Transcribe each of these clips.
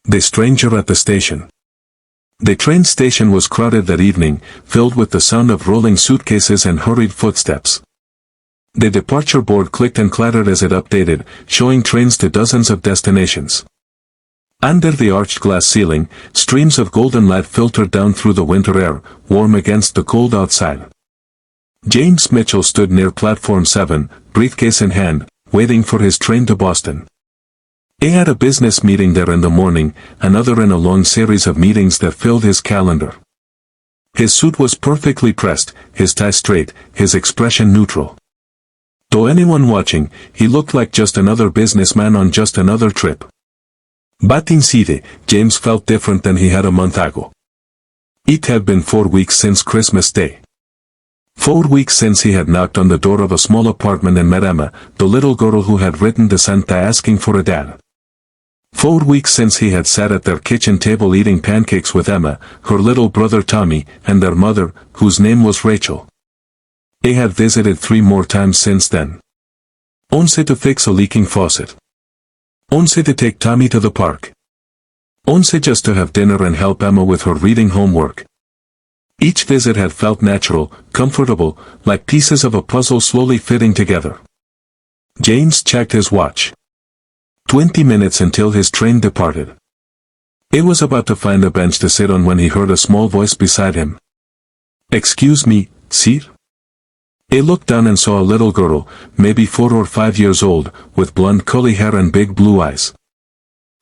The stranger at the station. The train station was crowded that evening, filled with the sound of rolling suitcases and hurried footsteps. The departure board clicked and clattered as it updated, showing trains to dozens of destinations. Under the arched glass ceiling, streams of golden light filtered down through the winter air, warm against the cold outside. James Mitchell stood near Platform 7, briefcase in hand, waiting for his train to Boston. He had a business meeting there in the morning, another in a long series of meetings that filled his calendar. His suit was perfectly pressed, his tie straight, his expression neutral. To anyone watching, he looked like just another businessman on just another trip. But inside, James felt different than he had a month ago. It had been 4 weeks since Christmas Day. 4 weeks since he had knocked on the door of a small apartment and met Emma, the little girl who had written to Santa asking for a dad. 4 weeks since he had sat at their kitchen table eating pancakes with Emma, her little brother Tommy, and their mother, whose name was Rachel. He had visited 3 more times since then. Once to fix a leaking faucet. Once to take Tommy to the park. Once just to have dinner and help Emma with her reading homework. Each visit had felt natural, comfortable, like pieces of a puzzle slowly fitting together. James checked his watch. 20 minutes until his train departed. He was about to find a bench to sit on when he heard a small voice beside him. "Excuse me, sir?" He looked down and saw a little girl, maybe 4 or 5 years old, with blonde curly hair and big blue eyes.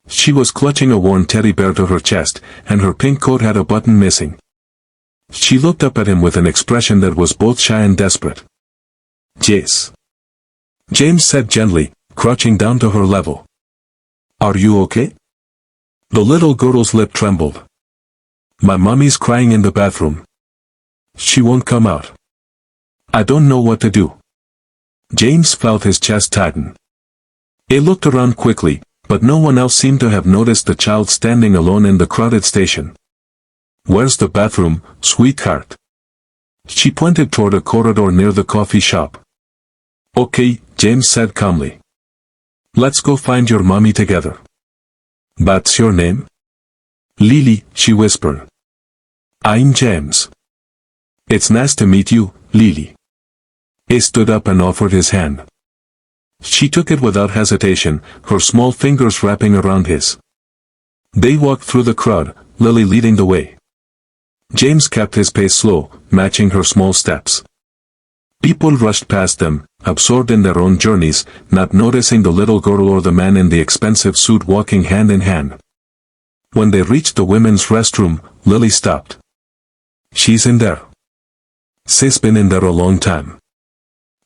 She was clutching a worn teddy bear to her chest, and her pink coat had a button missing. She looked up at him with an expression that was both shy and desperate. "Yes," James said gently, crouching down to her level. "Are you okay?" The little girl's lip trembled. "My mommy's crying in the bathroom. She won't come out. I don't know what to do." James felt his chest tighten. He looked around quickly, but no one else seemed to have noticed the child standing alone in the crowded station. "Where's the bathroom, sweetheart?" She pointed toward a corridor near the coffee shop. "Okay," James said calmly. "Let's go find your mommy together." "What's your name?" "Lily," she whispered. "I'm James." "It's nice to meet you, Lily." He stood up and offered his hand. She took it without hesitation, her small fingers wrapping around his. They walked through the crowd, Lily leading the way. James kept his pace slow, matching her small steps. People rushed past them, absorbed in their own journeys, not noticing the little girl or the man in the expensive suit walking hand in hand. When they reached the women's restroom, Lily stopped. "She's in there. She's been in there a long time."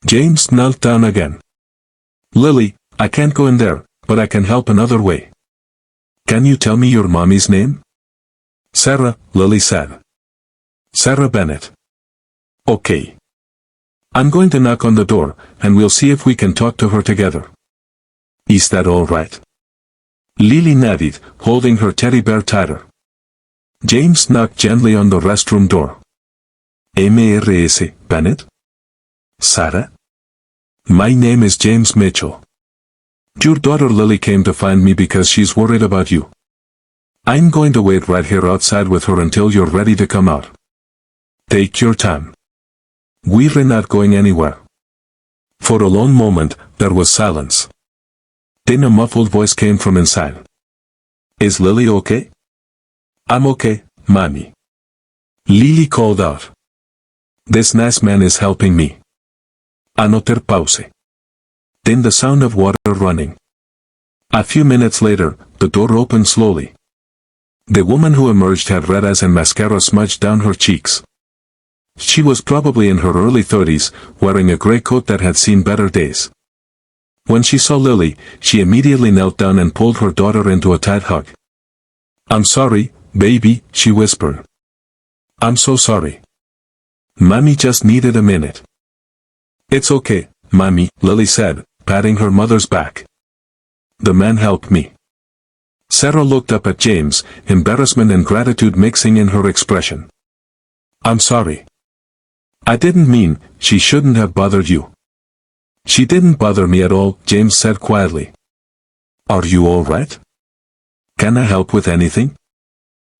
James knelt down again. "Lily, I can't go in there, but I can help another way." "Can you tell me your mommy's name?" "Sarah," Lily said. "Sarah Bennett." "Okay. I'm going to knock on the door, and we'll see if we can talk to her together." "Is that all right?" Lily nodded, holding her teddy bear tighter. James knocked gently on the restroom door. "Mrs. Bennett?" "Sarah?" "My name is James Mitchell. Your daughter Lily came to find me because she's worried about you. I'm going to wait right here outside with her until you're ready to come out. Take your time. We're not going anywhere." For a long moment, there was silence. Then a muffled voice came from inside. "Is Lily okay?" "I'm okay, Mommy." Lily called out. "This nice man is helping me." Another pause. Then the sound of water running. A few minutes later, the door opened slowly. The woman who emerged had red eyes and mascara smudged down her cheeks. She was probably in her early 30s, wearing a gray coat that had seen better days. When she saw Lily, she immediately knelt down and pulled her daughter into a tight hug. "I'm sorry, baby," she whispered. "I'm so sorry. Mommy just needed a minute." "It's okay, Mommy," Lily said, patting her mother's back. "The man helped me." Sarah looked up at James, embarrassment and gratitude mixing in her expression. "I'm sorry. I didn't mean, she shouldn't have bothered you." "She didn't bother me at all," James said quietly. "Are you all right? Can I help with anything?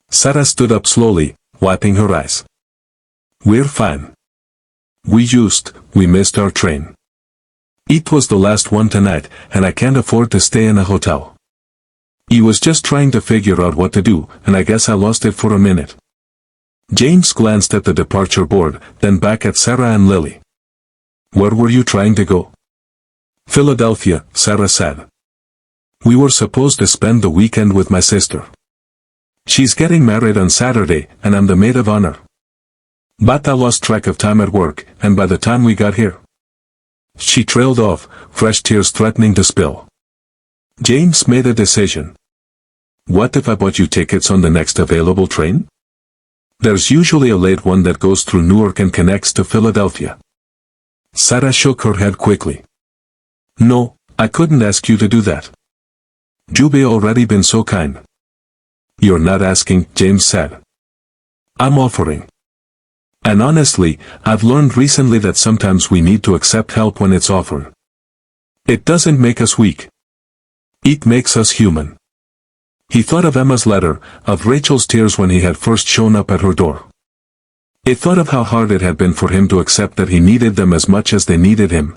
Sarah stood up slowly, wiping her eyes. We're fine. We missed our train. It was the last one tonight, and I can't afford to stay in a hotel. I was just trying to figure out what to do, and I guess I lost it for a minute. James glanced at the departure board, then back at Sarah and Lily. Where were you trying to go? Philadelphia, Sarah said. We were supposed to spend the weekend with my sister. She's getting married on Saturday, and I'm the maid of honor. But I lost track of time at work, and by the time we got here. She trailed off, fresh tears threatening to spill. James made a decision. What if I bought you tickets on the next available train? There's usually a late one that goes through Newark and connects to Philadelphia. Sarah shook her head quickly. No, I couldn't ask you to do that. You've already been so kind. You're not asking, James said. I'm offering. And honestly, I've learned recently that sometimes we need to accept help when it's offered. It doesn't make us weak. It makes us human. He thought of Emma's letter, of Rachel's tears when he had first shown up at her door. He thought of how hard it had been for him to accept that he needed them as much as they needed him.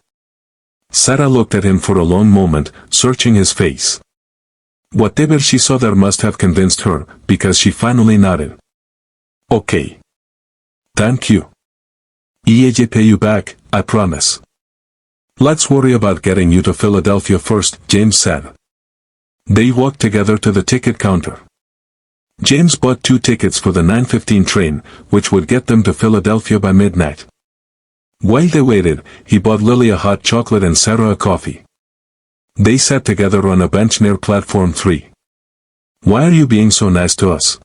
Sarah looked at him for a long moment, searching his face. Whatever she saw there must have convinced her, because she finally nodded. Okay. Thank you. I'll pay you back, I promise. Let's worry about getting you to Philadelphia first, James said. They walked together to the ticket counter. James bought 2 tickets for the 9:15 train, which would get them to Philadelphia by midnight. While they waited, he bought Lily a hot chocolate and Sarah a coffee. They sat together on a bench near platform 3. Why are you being so nice to us?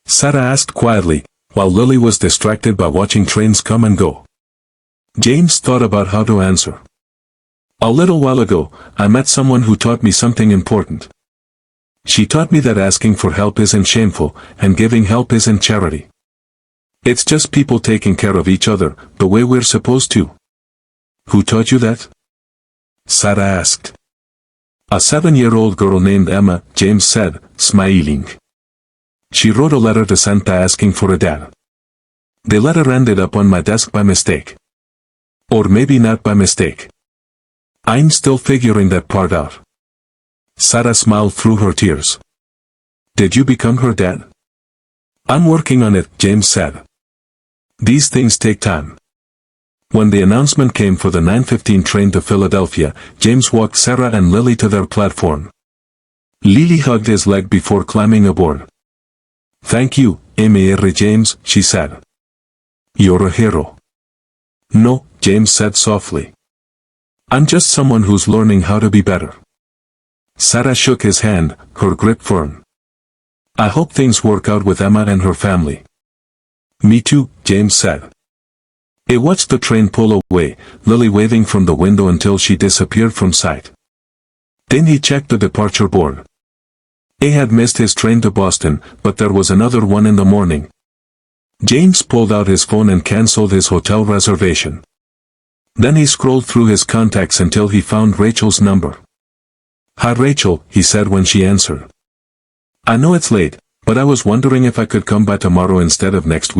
Sarah asked quietly, while Lily was distracted by watching trains come and go. James thought about how to answer. A little while ago, I met someone who taught me something important. She taught me that asking for help isn't shameful, and giving help isn't charity. It's just people taking care of each other, the way we're supposed to. Who taught you that? Sarah asked. A 7-year-old girl named Emma, James said, smiling. She wrote a letter to Santa asking for a dad. The letter ended up on my desk by mistake. Or maybe not by mistake. I'm still figuring that part out. Sarah smiled through her tears. Did you become her dad? I'm working on it, James said. These things take time. When the announcement came for the 9:15 train to Philadelphia, James walked Sarah and Lily to their platform. Lily hugged his leg before climbing aboard. Thank you, Mr. James, she said. You're a hero. No, James said softly. I'm just someone who's learning how to be better. Sarah shook his hand, her grip firm. I hope things work out with Emma and her family. Me too, James said. He watched the train pull away, Lily waving from the window until she disappeared from sight. Then he checked the departure board. He had missed his train to Boston, but there was another one in the morning. James pulled out his phone and canceled his hotel reservation. Then he scrolled through his contacts until he found Rachel's number. Hi Rachel, he said when she answered. I know it's late, but I was wondering if I could come by tomorrow instead of next week.